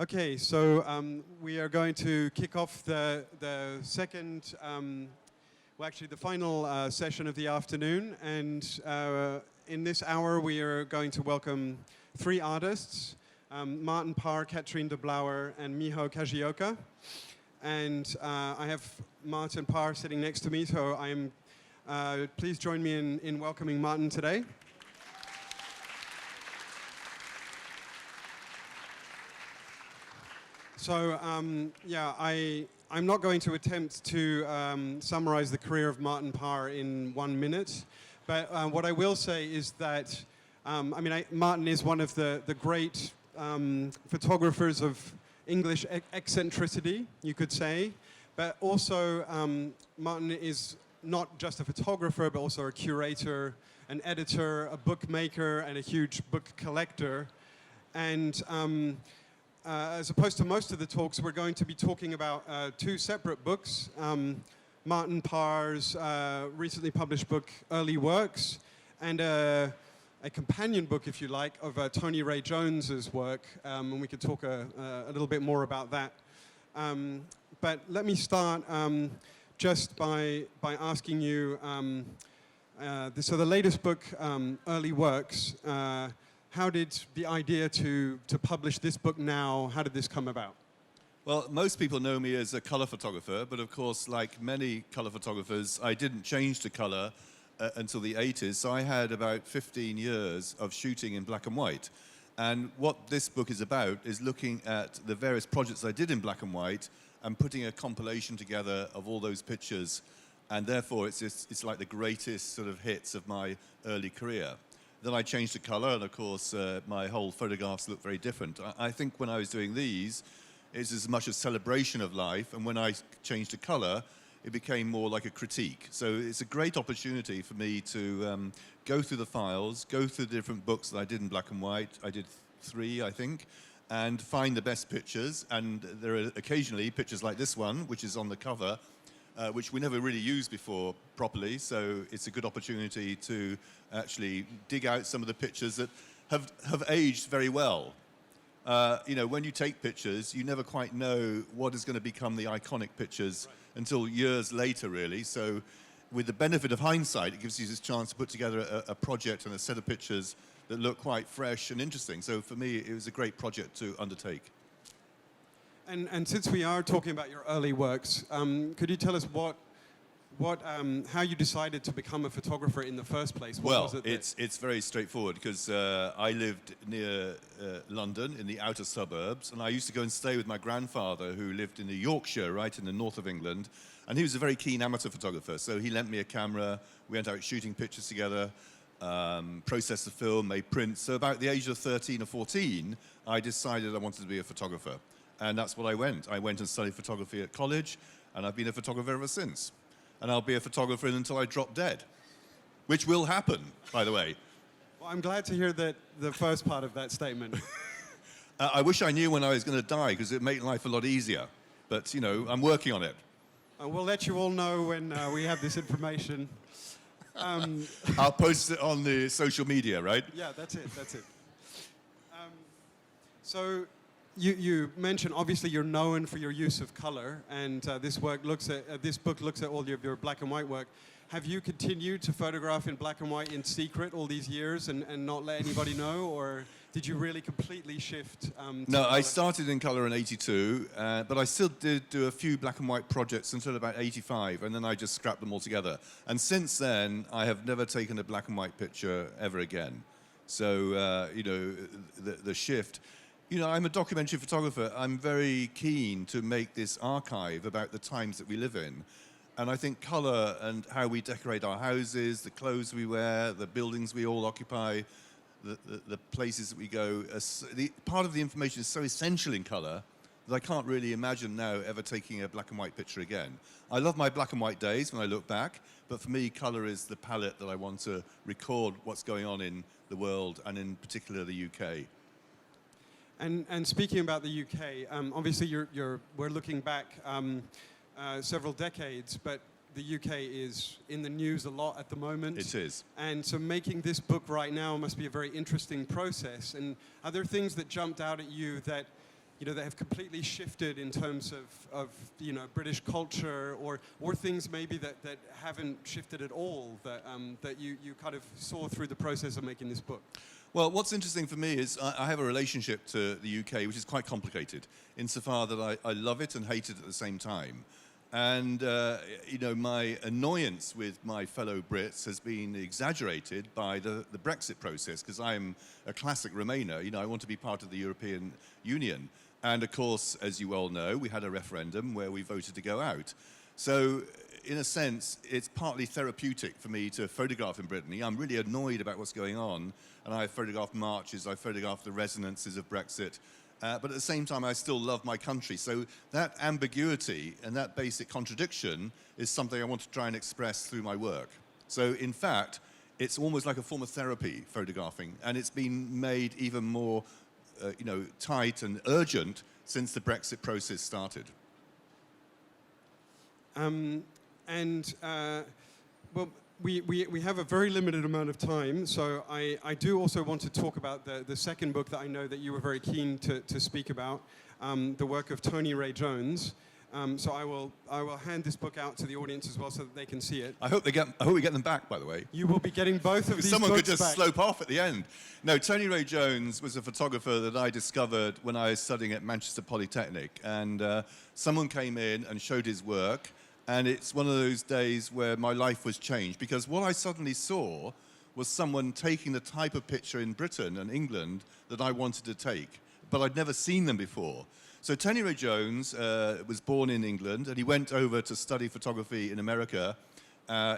Okay, so we are going to kick off the second, well actually the final session of the afternoon, and in this hour we are going to welcome three artists, Martin Parr, Katrien de Blauwer and Miho Kajioka. And I have Martin Parr sitting next to me, so I'm please join me in welcoming Martin today. So, yeah, I'm not going to attempt to summarize the career of Martin Parr in 1 minute, but what I will say is that, Martin is one of the great photographers of English eccentricity, you could say, but also Martin is not just a photographer, but also a curator, an editor, a bookmaker, and a huge book collector. And as opposed to most of the talks, we're going to be talking about two separate books. Martin Parr's recently published book, Early Works, and a companion book, if you like, of Tony Ray Jones's work, and we could talk a little bit more about that. But let me start just by asking you, so the latest book, Early Works, how did the idea to publish this book now, how did this come about? Well, most people know me as a color photographer, but of course, like many color photographers, I didn't change to color until the 80s. So I had about 15 years of shooting in black and white. And what this book is about is looking at the various projects I did in black and white and putting a compilation together of all those pictures. And therefore, it's like the greatest sort of hits of my early career. Then I changed to color, and of course, my whole photographs look very different. I think when I was doing these, it's as much a celebration of life, and when I changed to color, it became more like a critique. So it's a great opportunity for me to go through the files, go through the different books that I did in black and white. I did 3, I think, and find the best pictures. And there are occasionally pictures like this one, which is on the cover, which we never really used before properly, so it's a good opportunity to actually dig out some of the pictures that have aged very well. You know, when you take pictures, you never quite know what is going to become the iconic pictures until years later, really. So with the benefit of hindsight, it gives you this chance to put together a project and a set of pictures that look quite fresh and interesting. So for me, it was a great project to undertake. And since we are talking about your early works, could you tell us how you decided to become a photographer in the first place? Well, it's very straightforward because I lived near London in the outer suburbs, and I used to go and stay with my grandfather who lived in the Yorkshire, right in the north of England, and he was a very keen amateur photographer. So he lent me a camera, we went out shooting pictures together, processed the film, made prints. So about the age of 13 or 14, I decided I wanted to be a photographer. And that's what I went. I went and studied photography at college, and I've been a photographer ever since. And I'll be a photographer until I drop dead, which will happen, by the way. Well, I'm glad to hear that the first part of that statement. I wish I knew when I was going to die, because it'd make life a lot easier. But, you know, I'm working on it. We'll let you all know when we have this information. I'll post it on the social media, right? Yeah, that's it. So you mentioned, obviously, you're known for your use of color, and this book looks at all of your black and white work. Have you continued to photograph in black and white in secret all these years and not let anybody know, or did you really completely shift? No, I started in color in '82, but I still did do a few black and white projects until about '85, and then I just scrapped them all together. And since then, I have never taken a black and white picture ever again. So, you know, the shift. You know, I'm a documentary photographer. I'm very keen to make this archive about the times that we live in. And I think color and how we decorate our houses, the clothes we wear, the buildings we all occupy, the places that we go, part of the information is so essential in color that I can't really imagine now ever taking a black and white picture again. I love my black and white days when I look back, but for me, color is the palette that I want to record what's going on in the world, and in particular the UK. And speaking about the UK, obviously we're looking back several decades, but the UK is in the news a lot at the moment. It is. And so making this book right now must be a very interesting process. And are there things that jumped out at you that that have completely shifted in terms of British culture, or things maybe that haven't shifted at all, that you kind of saw through the process of making this book? Well, what's interesting for me is I have a relationship to the UK, which is quite complicated, insofar that I love it and hate it at the same time. And, my annoyance with my fellow Brits has been exaggerated by the Brexit process, because I'm a classic Remainer. I want to be part of the European Union. And, of course, as you well know, we had a referendum where we voted to go out. So, in a sense, it's partly therapeutic for me to photograph in Brittany. I'm really annoyed about what's going on, and I photographed marches, I photographed the resonances of Brexit. But at the same time, I still love my country. So that ambiguity and that basic contradiction is something I want to try and express through my work. So in fact, it's almost like a form of therapy, photographing, and it's been made even more, tight and urgent since the Brexit process started. We have a very limited amount of time, so I do also want to talk about the second book that I know that you were very keen to speak about, the work of Tony Ray Jones. So I will hand this book out to the audience as well so that they can see it. I hope we get them back, by the way. You will be getting both of these Someone books could just back. slope off at the end. No, Tony Ray Jones was a photographer that I discovered when I was studying at Manchester Polytechnic, and someone came in and showed his work. And it's one of those days where my life was changed, because what I suddenly saw was someone taking the type of picture in Britain and England that I wanted to take, but I'd never seen them before. So Tony Ray Jones was born in England, and he went over to study photography in America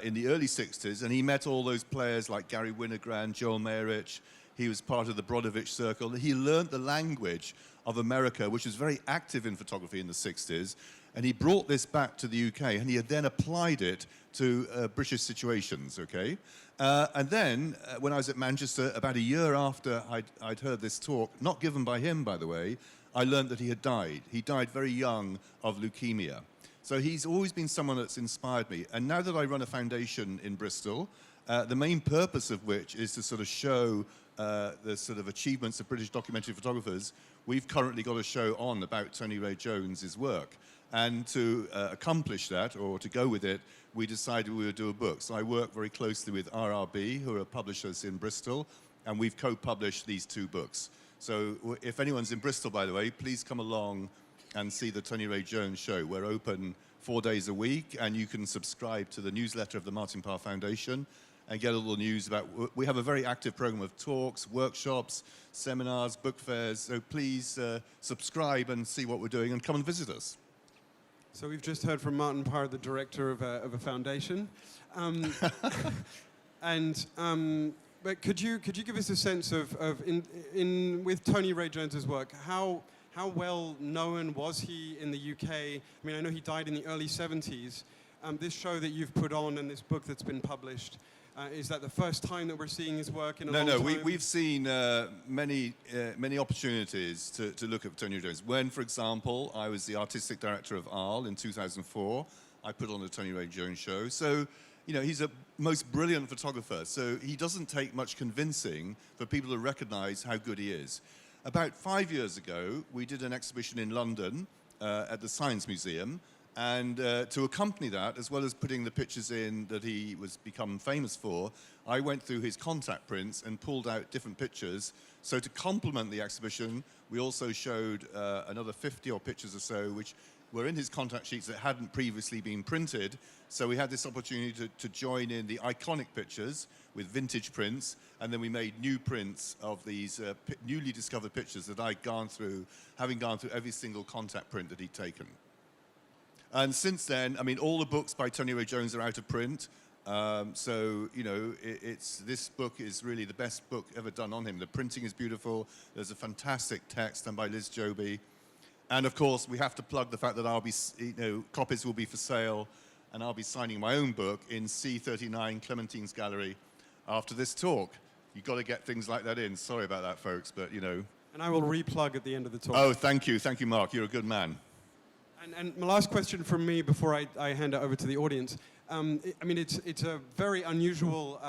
in the early 60s, and he met all those players like Gary Winogrand, Joel Mayerich. He was part of the Brodovich Circle. He learned the language of America, which was very active in photography in the 60s. And he brought this back to the UK, and he had then applied it to British situations, okay? And then, when I was at Manchester, about a year after I'd heard this talk, not given by him, by the way, I learned that he had died. He died very young of leukemia. So he's always been someone that's inspired me. And now that I run a foundation in Bristol, the main purpose of which is to sort of show the sort of achievements of British documentary photographers, we've currently got a show on about Tony Ray Jones's work. And to accomplish that, or to go with it, we decided we would do a book. So I work very closely with RRB, who are publishers in Bristol, and we've co-published these two books. So if anyone's in Bristol, by the way, please come along and see the Tony Ray Jones show. We're open 4 days a week, and you can subscribe to the newsletter of the Martin Parr Foundation and get all the news about. We have a very active program of talks, workshops, seminars, book fairs. So please subscribe and see what we're doing, and come and visit us. So we've just heard from Martin Parr, the director of a foundation, but could you give us a sense of with Tony Ray Jones's work, how well known was he in the UK? I mean, I know he died in the early 70s. This show that you've put on and this book that's been published, is that the first time that we're seeing his work in a long time? No, we've seen many opportunities to look at Tony Ray Jones. When, for example, I was the artistic director of Arles in 2004, I put on the Tony Ray Jones show. So, he's a most brilliant photographer. So he doesn't take much convincing for people to recognize how good he is. About 5 years ago, we did an exhibition in London at the Science Museum. And to accompany that, as well as putting the pictures in that he was become famous for, I went through his contact prints and pulled out different pictures. So to complement the exhibition, we also showed another 50 odd pictures or so, which were in his contact sheets that hadn't previously been printed. So we had this opportunity to join in the iconic pictures with vintage prints, and then we made new prints of these newly discovered pictures that I'd gone through, having gone through every single contact print that he'd taken. And since then, I mean, all the books by Tony Ray Jones are out of print. So, this book is really the best book ever done on him. The printing is beautiful. There's a fantastic text done by Liz Joby. And of course, we have to plug the fact that I'll be, copies will be for sale, and I'll be signing my own book in C39 Clementine's Gallery after this talk. You've got to get things like that in. Sorry about that, folks, but, And I will re-plug at the end of the talk. Oh, thank you. Thank you, Mark. You're a good man. And my last question from me before I hand it over to the audience. It's a very unusual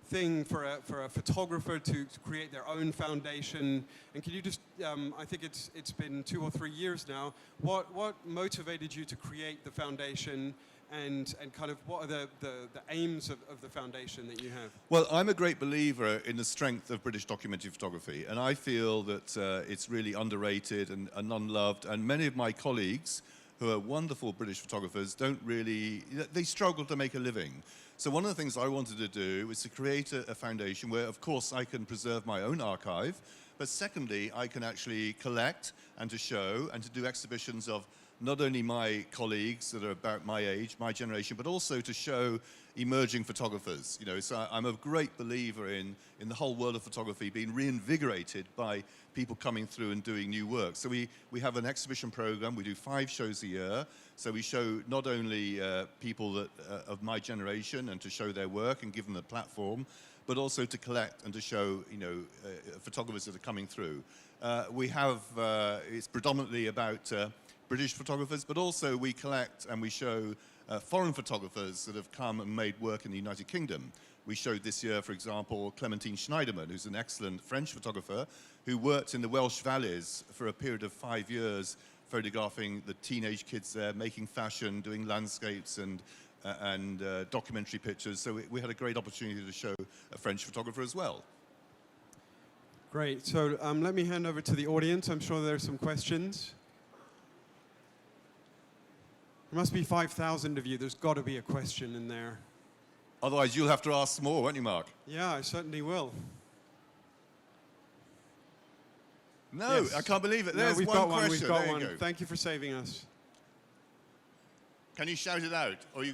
thing for a photographer to create their own foundation. And can you just, I think it's been 2 or 3 years now, what motivated you to create the foundation, and kind of what are the aims of the foundation that you have? Well, I'm a great believer in the strength of British documentary photography, and I feel that it's really underrated and unloved, and many of my colleagues who are wonderful British photographers don't really, they struggle to make a living. So one of the things I wanted to do was to create a foundation where, of course, I can preserve my own archive, but secondly, I can actually collect and to show and to do exhibitions of not only my colleagues that are about my age, my generation, but also to show emerging photographers. You know, so I'm a great believer in the whole world of photography being reinvigorated by people coming through and doing new work. So we have an exhibition program. We do 5 shows a year. So we show not only people that of my generation and to show their work and give them a platform, but also to collect and to show, you know, photographers that are coming through. We have, it's predominantly about British photographers, but also we collect and we show foreign photographers that have come and made work in the United Kingdom. We showed this year, for example, Clementine Schneiderman, who's an excellent French photographer who worked in the Welsh Valleys for a period of 5 years, photographing the teenage kids there, making fashion, doing landscapes and documentary pictures. So we had a great opportunity to show a French photographer as well. Great. So let me hand over to the audience. I'm sure there's some questions. There must be 5,000 of you. There's got to be a question in there. Otherwise, you'll have to ask more, won't you, Mark? Yeah, I certainly will. No, Yes. I can't believe it. No, There's we've one got one. question. We've got There one. you go. Thank you for saving us. Can you shout it out? Or you...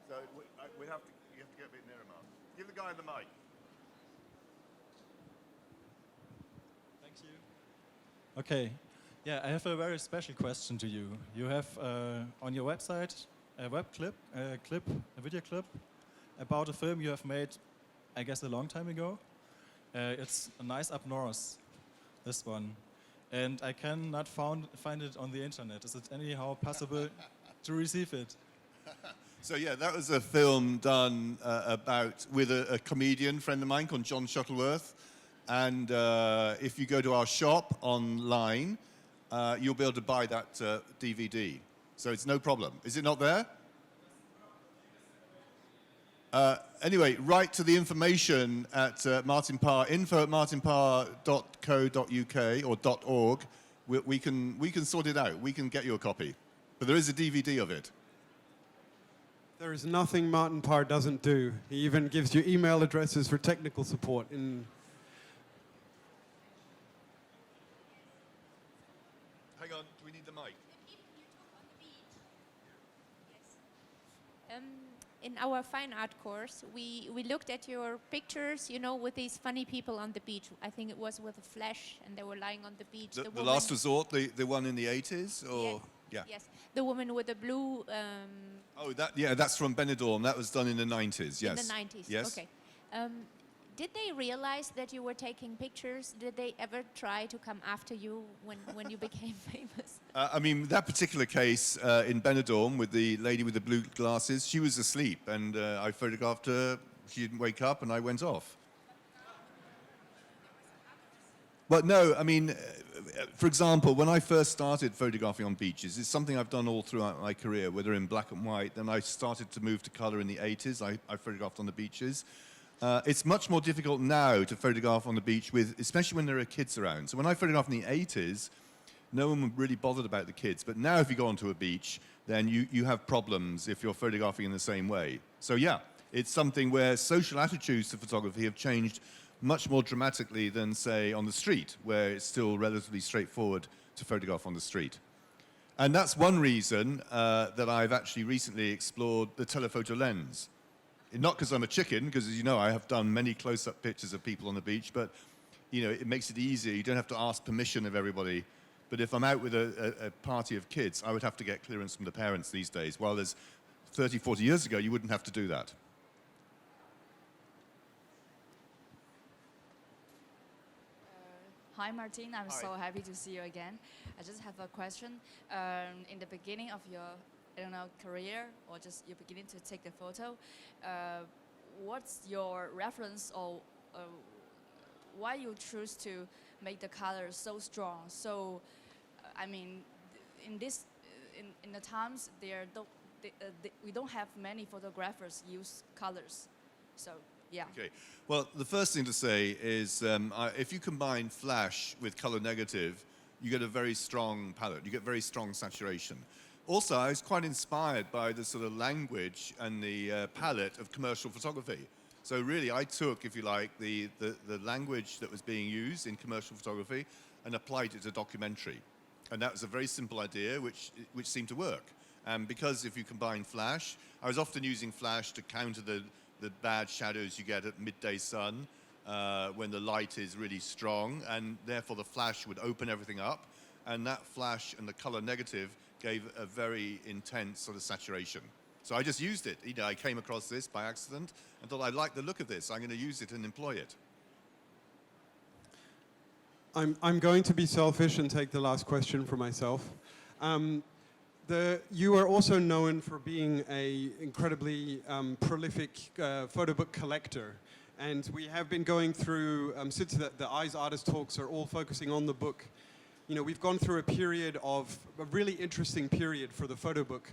So you have to get a bit nearer, Mark. Give the guy the mic. Thank you. Okay. Yeah, I have a very special question to you. You have on your website a a video clip about a film you have made, I guess, a long time ago. It's A Nice Up North, this one. And I cannot find it on the internet. Is it anyhow possible to receive it? So yeah, that was a film done with a comedian friend of mine called John Shuttleworth. And if you go to our shop online, you'll be able to buy that DVD. So it's no problem. Is it not there? Anyway, write to the information at Martin Parr, info@martinparr.co.uk or .org. We can sort it out. We can get you a copy. But there is a DVD of it. There is nothing Martin Parr doesn't do. He even gives you email addresses for technical support. Hang on, do we need the mic? In our fine art course, we looked at your pictures, you know, with these funny people on the beach. I think it was with a flash, and they were lying on the beach. The Last Resort, the one in the 80s? Or? Yes. Yeah. Yes. The woman with the blue... Oh, that's from Benidorm. That was done in the 90s, yes. In the 90s, yes. Okay. Did they realize that you were taking pictures? Did they ever try to come after you when you became famous? I mean, that particular case in Benidorm with the lady with the blue glasses, she was asleep, and I photographed her. She didn't wake up, and I went off. But no, I mean, for example, when I first started photographing on beaches, it's something I've done all throughout my career, whether in black and white. Then I started to move to color in the 80s. I photographed on the beaches. It's much more difficult now to photograph on the beach, especially when there are kids around. So when I photographed in the 80s, no one really bothered about the kids. But now if you go onto a beach, then you have problems if you're photographing in the same way. So yeah, it's something where social attitudes to photography have changed much more dramatically than, say, on the street, where it's still relatively straightforward to photograph on the street. And that's one reason that I've actually recently explored the telephoto lens. Not because I'm a chicken, because as you know, I have done many close-up pictures of people on the beach, but you know, it makes it easier. You don't have to ask permission of everybody. But if I'm out with a party of kids, I would have to get clearance from the parents these days. While there's 30, 40 years ago, you wouldn't have to do that. Hi, Martin. I'm Hi. so happy to see you again. I just have a question. In the beginning of your, I don't know, career or just you're beginning to take the photo, what's your reference or why you choose to make the colors so strong? So, I mean, in this, in the times we don't have many photographers use colors. So, yeah. Okay. Well, the first thing to say is if you combine flash with color negative, you get a very strong palette. You get very strong saturation. Also, I was quite inspired by the sort of language and the palette of commercial photography. So really, I took, if you like, the language that was being used in commercial photography and applied it to documentary. And that was a very simple idea, which seemed to work. And because if you combine flash, I was often using flash to counter the bad shadows you get at midday sun when the light is really strong, and therefore the flash would open everything up, and that flash and the color negative gave a very intense sort of saturation. So I just used it. You know, I came across this by accident and thought, I like the look of this. I'm going to use it and employ it. I'm going to be selfish and take the last question for myself. You are also known for being an incredibly prolific photo book collector. And we have been going through, since the Eyes Artist Talks are all focusing on the book, you know, we've gone through a really interesting period for the photo book.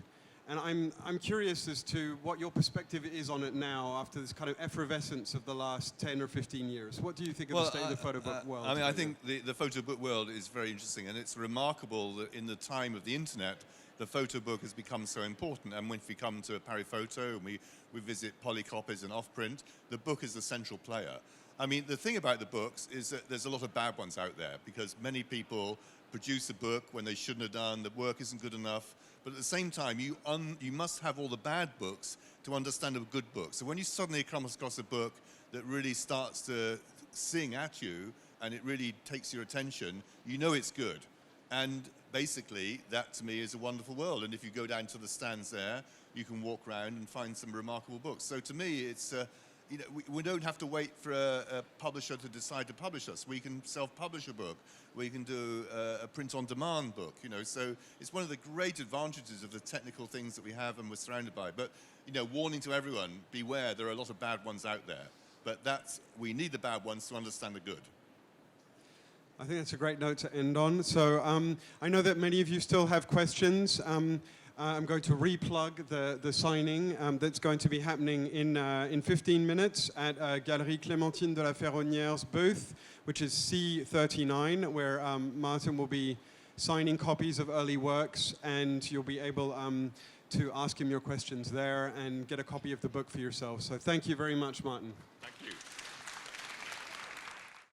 And I'm curious as to what your perspective is on it now after this kind of effervescence of the last 10 or 15 years. What do you think of the state of the photo book world? I mean, I think the photo book world is very interesting, and it's remarkable that in the time of the internet, the photo book has become so important. And when we come to Paris Photo and we visit polycopies and off-print, the book is the central player. I mean, the thing about the books is that there's a lot of bad ones out there because many people produce a book when they shouldn't have done, the work isn't good enough. But at the same time, you must have all the bad books to understand a good book. So when you suddenly come across a book that really starts to sing at you and it really takes your attention, you know it's good. And basically, that to me is a wonderful world. And if you go down to the stands there, you can walk around and find some remarkable books. So to me, it's you know, we don't have to wait for a publisher to decide to publish us. We can self-publish a book. We can do a print-on-demand book. You know, so it's one of the great advantages of the technical things that we have and we're surrounded by. But you know, warning to everyone: beware. There are a lot of bad ones out there. But we need the bad ones to understand the good. I think that's a great note to end on. So I know that many of you still have questions. I'm going to re-plug the signing that's going to be happening in 15 minutes at Galerie Clémentine de la Ferronnière's booth, which is C39, where Martin will be signing copies of early works, and you'll be able to ask him your questions there and get a copy of the book for yourself. So thank you very much, Martin. Thank you.